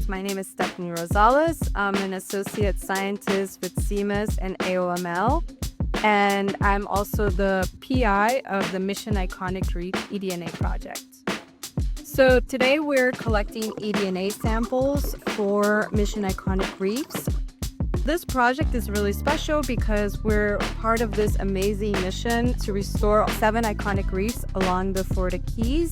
My name is Stephanie Rosales. I'm an associate scientist with CIMAS and AOML, and I'm also the PI of the Mission Iconic Reef eDNA project. So today we're collecting eDNA samples for Mission Iconic Reefs. This project is really special because we're part of this amazing mission to restore 7 iconic reefs along the Florida Keys.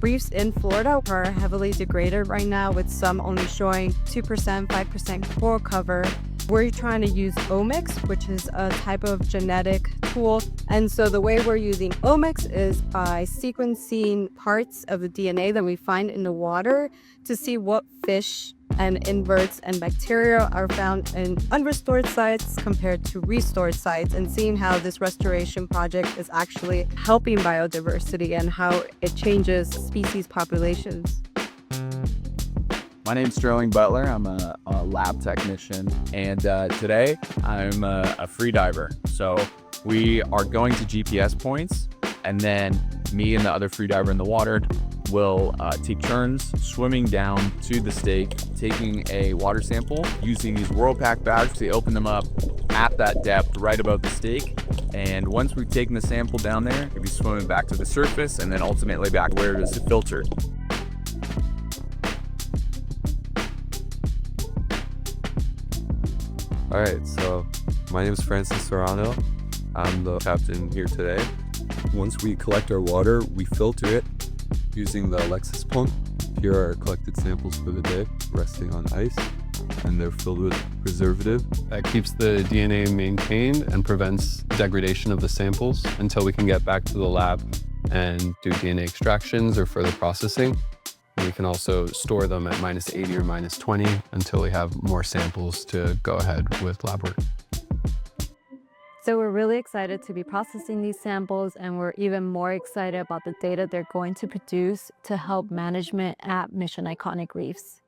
Reefs in Florida are heavily degraded right now, with some only showing 2%, 5% coral cover. We're trying to use Omics, which is a type of genetic tool. And so the way we're using Omics is by sequencing parts of the DNA that we find in the water to see what fish and inverts and bacteria are found in unrestored sites compared to restored sites, and seeing how this restoration project is actually helping biodiversity and how it changes species populations. My name's Sterling Butler. I'm a lab technician, and today I'm a free diver. So we are going to GPS points, and then me and the other free diver in the water will take turns swimming down to the stake, taking a water sample using these Whirlpack bags. They open them up at that depth right above the stake, and once we've taken the sample down there, we'll be swimming back to the surface and then ultimately back where it is filtered. All right, so my name is Francis Serrano. I'm the captain here today. Once we collect our water, we filter it using the Alexis pump. Here are our collected samples for the day, resting on ice, and they're filled with preservative. That keeps the DNA maintained and prevents degradation of the samples until we can get back to the lab and do DNA extractions or further processing. We can also store them at -80 or -20 until we have more samples to go ahead with lab work. So we're really excited to be processing these samples, and we're even more excited about the data they're going to produce to help management at Mission Iconic Reefs.